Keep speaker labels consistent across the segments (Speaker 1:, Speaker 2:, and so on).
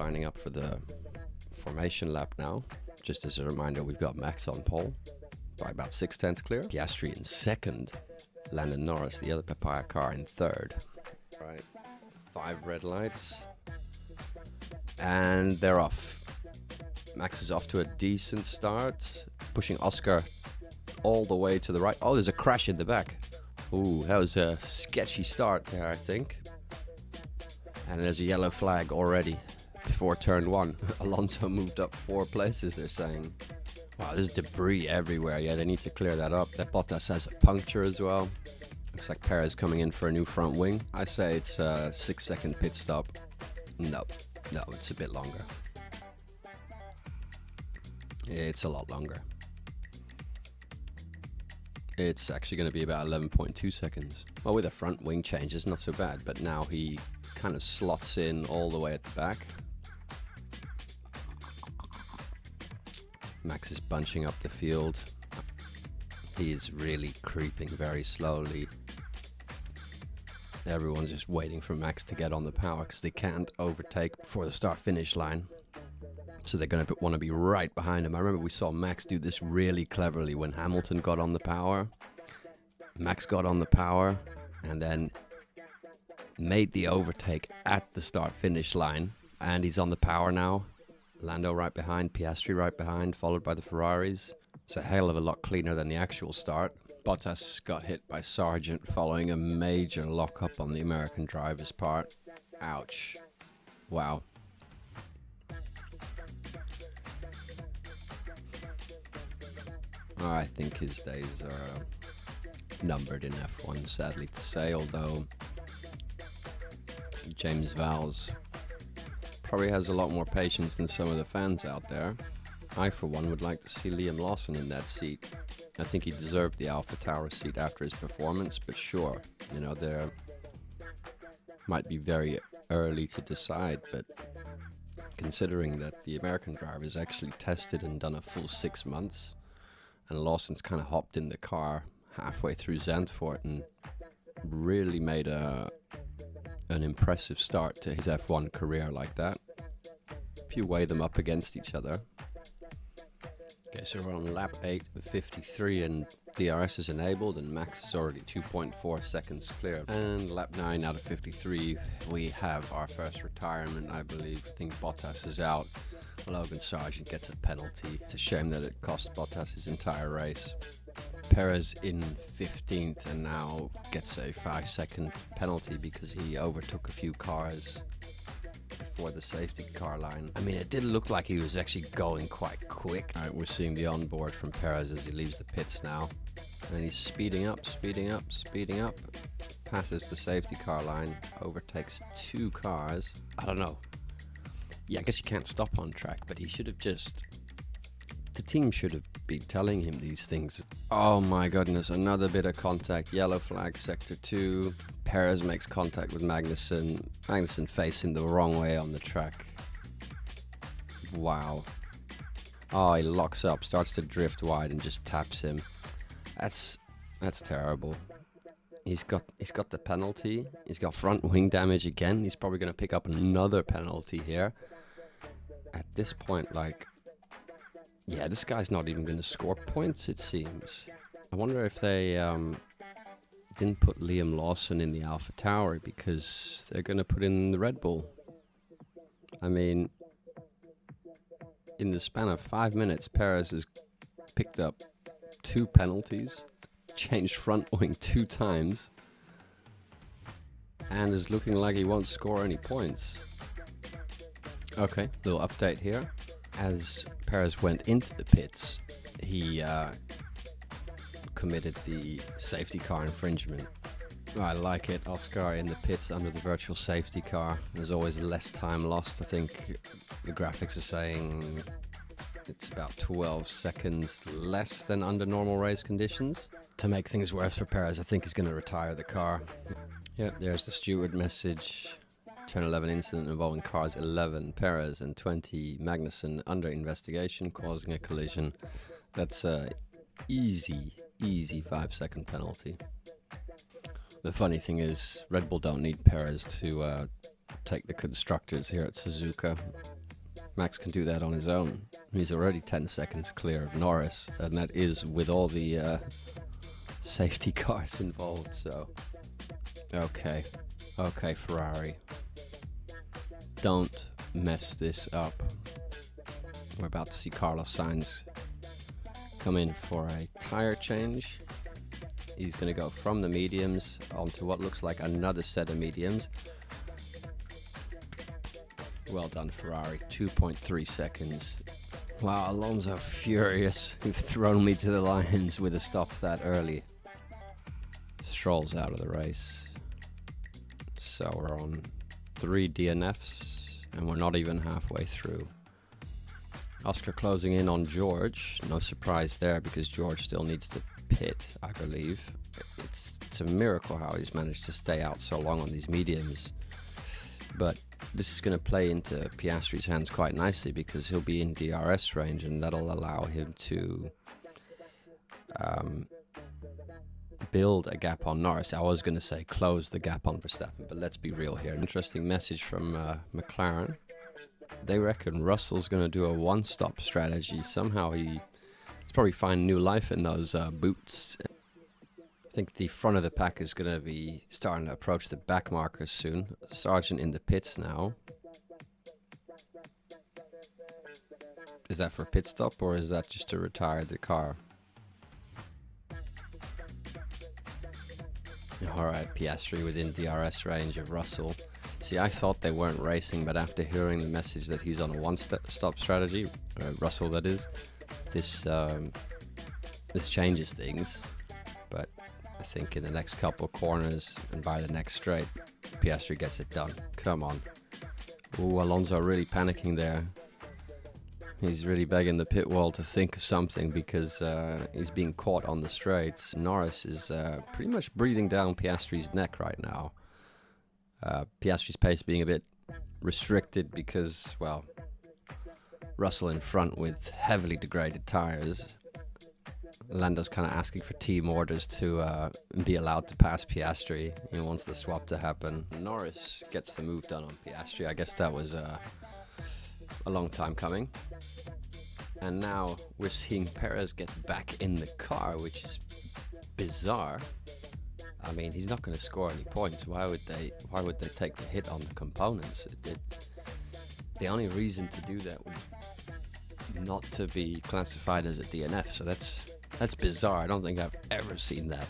Speaker 1: lining up for the formation lap now. Just as a reminder, we've got Max on pole by about 6/10 clear. Piastri in second. Landon Norris, the other Papaya car, in third. Right, 5 red lights. And they're off. Max is off to a decent start, pushing Oscar all the way to the right. Oh, there's a crash in the back. Ooh, that was a sketchy start there, I think. And there's a yellow flag already before turn 1. Alonso moved up 4 places, they're saying. Wow, there's debris everywhere. Yeah, they need to clear that up. That Bottas has a puncture as well. Looks like Perez coming in for a new front wing. I say it's a 6-second pit stop. No, it's a bit longer. It's a lot longer. It's actually going to be about 11.2 seconds. Well, with a front wing change, it's not so bad. But now he kind of slots in all the way at the back. Max is bunching up the field. He is really creeping very slowly. Everyone's just waiting for Max to get on the power because they can't overtake before the start-finish line. So they're going to want to be right behind him. I remember we saw Max do this really cleverly when Hamilton got on the power. Max got on the power and then made the overtake at the start-finish line. And he's on the power now. Lando right behind, Piastri right behind, followed by the Ferraris. It's a hell of a lot cleaner than the actual start. Bottas got hit by Sargent following a major lock-up on the American driver's part. Ouch. Wow. I think his days are numbered in F1, sadly to say, although James Vowles probably has a lot more patience than some of the fans out there. I, for one, would like to see Liam Lawson in that seat. I think he deserved the Alpha Tower seat after his performance, but sure, you know, there might be very early to decide, but considering that the American driver is actually tested and done a full 6 months, and Lawson's kind of hopped in the car halfway through Zandvoort and really made an impressive start to his F1 career like that. If you weigh them up against each other. Okay, so we're on lap 8 of 53 and DRS is enabled and Max is already 2.4 seconds clear. And lap 9 out of 53, we have our first retirement, I believe. I think Bottas is out. Logan Sargent gets a penalty. It's a shame that it cost Bottas his entire race. Perez in 15th and now gets a 5-second penalty because he overtook a few cars before the safety car line. I mean, it did look like he was actually going quite quick. All right, we're seeing the onboard from Perez as he leaves the pits now. And he's speeding up. Passes the safety car line, overtakes 2 cars. I don't know. Yeah, I guess you can't stop on track, but he should have just... The team should have been telling him these things. Oh my goodness, another bit of contact. Yellow flag, sector 2. Perez makes contact with Magnussen. Magnussen facing the wrong way on the track. Wow. Oh, he locks up, starts to drift wide and just taps him. That's terrible. He's got the penalty. He's got front wing damage again. He's probably going to pick up another penalty here. At this point, like... Yeah, this guy's not even going to score points, it seems. I wonder if they didn't put Liam Lawson in the Alpha Tower because they're going to put in the Red Bull. I mean, in the span of 5 minutes, Perez has picked up 2 penalties, changed front wing 2 times, and is looking like he won't score any points. Okay, little update here. As Perez went into the pits, he committed the safety car infringement. Oh, I like it. Oscar in the pits under the virtual safety car. There's always less time lost. I think the graphics are saying it's about 12 seconds less than under normal race conditions. To make things worse for Perez, I think he's going to retire the car. Yeah, there's the steward message. Turn 11 incident involving cars 11, Perez, and 20, Magnussen under investigation, causing a collision. That's a easy 5-second penalty. The funny thing is, Red Bull don't need Perez to take the constructors here at Suzuka. Max can do that on his own. He's already 10 seconds clear of Norris, and that is with all the safety cars involved. So, okay, Ferrari, don't mess this up. We're about to see Carlos Sainz come in for a tire change. He's going to go from the mediums onto what looks like another set of mediums. Well done, Ferrari. 2.3 seconds. Wow, Alonso furious. You've thrown me to the lions with a stop that early. Stroll's out of the race. So we're on 3 DNFs, and we're not even halfway through. Oscar closing in on George. No surprise there, because George still needs to pit, I believe. It's a miracle how he's managed to stay out so long on these mediums. But this is going to play into Piastri's hands quite nicely, because he'll be in DRS range, and that'll allow him to build a gap on Norris. I was going to say close the gap on Verstappen, but let's be real here. Interesting message from McLaren. They reckon Russell's going to do a one-stop strategy. Somehow he's probably find new life in those boots. I think the front of the pack is going to be starting to approach the back markers soon. Sargent in the pits now. Is that for a pit stop, or is that just to retire the car? Alright, Piastri within DRS range of Russell. See, I thought they weren't racing, but after hearing the message that he's on a one-stop strategy, Russell that is, this changes things. But I think in the next couple of corners and by the next straight, Piastri gets it done. Come on. Ooh, Alonso really panicking there. He's really begging the pit wall to think of something, because he's being caught on the straights. Norris is pretty much breathing down Piastri's neck right now. Piastri's pace being a bit restricted because, well, Russell in front with heavily degraded tires. Lando's kind of asking for team orders to be allowed to pass Piastri. He wants the swap to happen. Norris gets the move done on Piastri. I guess that was a long time coming. And now we're seeing Perez get back in the car, which is bizarre. I mean, he's not going to score any points. Why would they take the hit on the components? The only reason to do that would not to be classified as a DNF. So that's bizarre. I don't think I've ever seen that.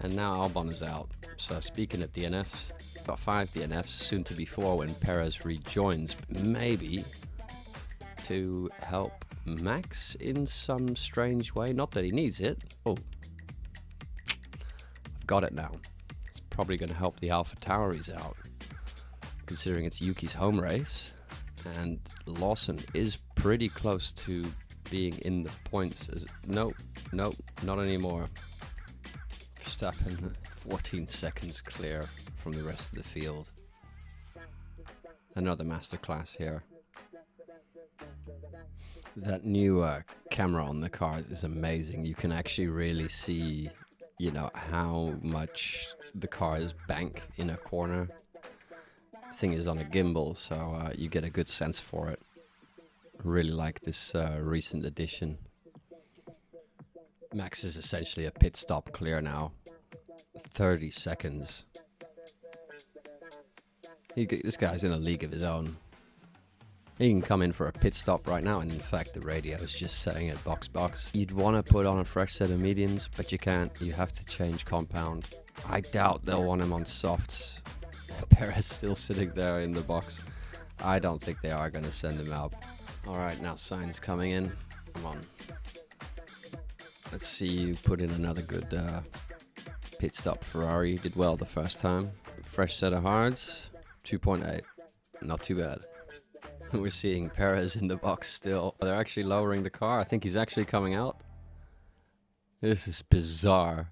Speaker 1: And now Albon is out. So speaking of DNFs, got 5 DNFs, soon to be 4 when Perez rejoins, maybe to help Max in some strange way. Not that he needs it. Oh, I've got it now. It's probably going to help the AlphaTauris out, considering it's Yuki's home race, and Lawson is pretty close to being in the points. Nope, not anymore. Verstappen 14 seconds clear from the rest of the field. Another masterclass here. That new camera on the car is amazing. You can actually really see, how much the cars bank in a corner. The thing is on a gimbal, so you get a good sense for it. Really like this recent addition. Max is essentially a pit stop clear now. 30 seconds. This guy's in a league of his own. He can come in for a pit stop right now, and in fact the radio is just saying it box. You'd want to put on a fresh set of mediums, but you can't. You have to change compound. I doubt they'll want him on softs. Perez still sitting there in the box. I don't think they are going to send him out. Alright, now Sainz coming in. Come on. Let's see you put in another good pit stop. Ferrari, you did well the first time. Fresh set of hards. 2.8. Not too bad. We're seeing Perez in the box still. They're actually lowering the car. I think he's actually coming out. This is bizarre.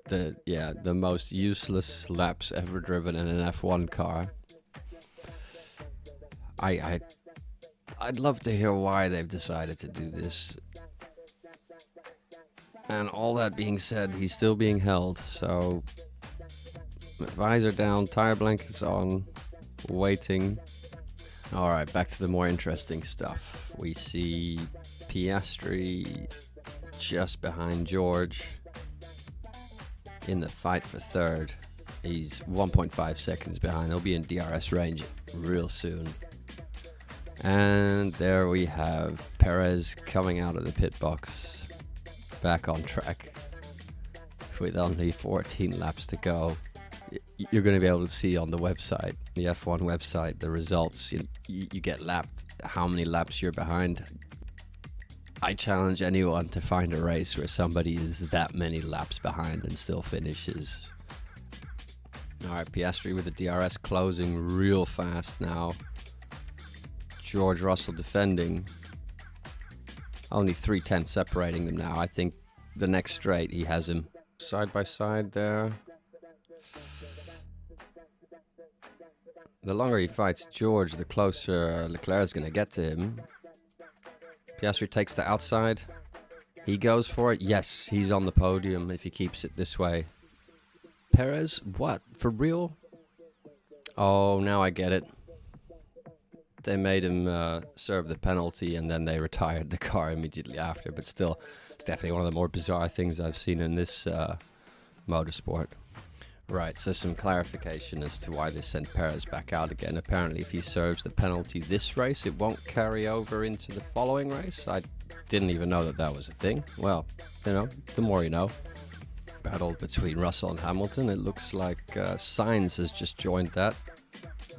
Speaker 1: The most useless laps ever driven in an F1 car. I'd love to hear why they've decided to do this. And all that being said, he's still being held, so visor down, tire blankets on. waiting. All right, back to the more interesting stuff. We see Piastri just behind George in the fight for third. He's 1.5 seconds behind. He'll be in DRS range real soon. And there we have Perez coming out of the pit box, back on track with only 14 laps to go. You're going to be able to see on the website, the F1 website, the results. You get lapped, how many laps you're behind. I challenge anyone to find a race where somebody is that many laps behind and still finishes. Alright, Piastri with the DRS closing real fast now. George Russell defending. Only 3/10 separating them now. I think the next straight he has him side by side there. The longer he fights George, the closer Leclerc is going to get to him. Piastri takes the outside. He goes for it. Yes, he's on the podium if he keeps it this way. Perez, what? For real? Oh, now I get it. They made him serve the penalty and then they retired the car immediately after. But still, it's definitely one of the more bizarre things I've seen in this motorsport. Right, so some clarification as to why they sent Perez back out again. Apparently, if he serves the penalty this race, it won't carry over into the following race. I didn't even know that that was a thing. Well, you know, the more you know. Battle between Russell and Hamilton. It looks like Sainz has just joined that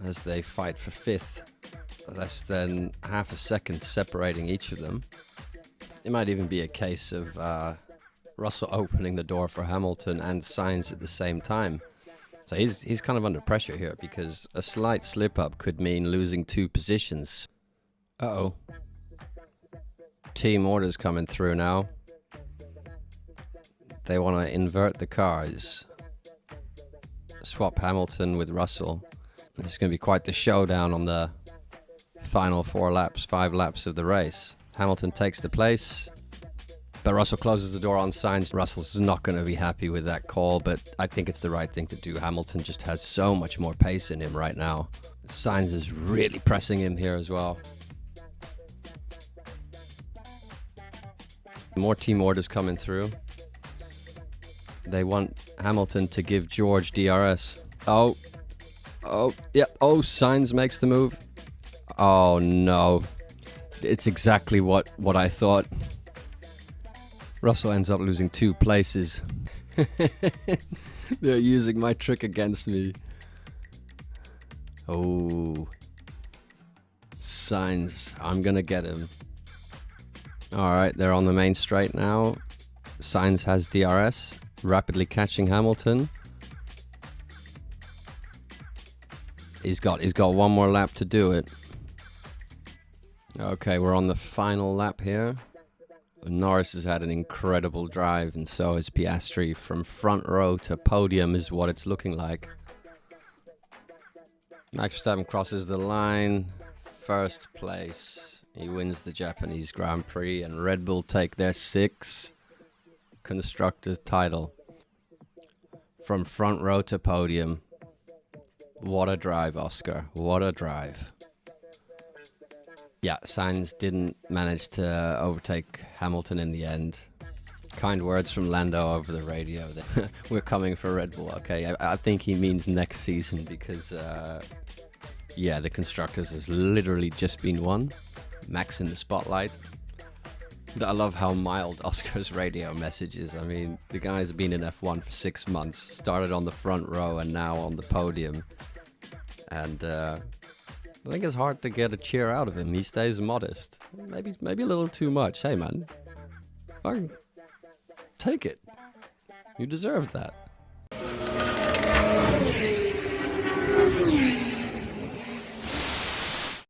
Speaker 1: as they fight for fifth. Less than half a second separating each of them. It might even be a case of Russell opening the door for Hamilton and Sainz at the same time. So he's kind of under pressure here because a slight slip-up could mean losing 2 positions. Uh-oh. Team orders coming through now. They want to invert the cars. Swap Hamilton with Russell. This is going to be quite the showdown on the final 5 laps of the race. Hamilton takes the place. But Russell closes the door on Sainz. Russell's not going to be happy with that call, but I think it's the right thing to do. Hamilton just has so much more pace in him right now. Sainz is really pressing him here as well. More team orders coming through. They want Hamilton to give George DRS. Oh, yep. Oh, Sainz makes the move. Oh, no. It's exactly what I thought. Russell ends up losing 2 places. They're using my trick against me. Oh. Sainz. I'm gonna get him. Alright, they're on the main straight now. Sainz has DRS. Rapidly catching Hamilton. He's got one more lap to do it. Okay, we're on the final lap here. Norris has had an incredible drive, and so has Piastri. From front row to podium is what it's looking like. Max Verstappen crosses the line. First place. He wins the Japanese Grand Prix, and Red Bull take their 6th Constructors Title. From front row to podium. What a drive, Oscar. What a drive. Yeah, Sainz didn't manage to overtake Hamilton in the end. Kind words from Lando over the radio. We're coming for Red Bull. Okay, I think he means next season because, yeah, the Constructors has literally just been won. Max in the spotlight. I love how mild Oscar's radio message is. I mean, the guy's been in F1 for 6 months, started on the front row and now on the podium. And I think it's hard to get a cheer out of him. He stays modest. Maybe a little too much. Hey, man. Take it. You deserve that.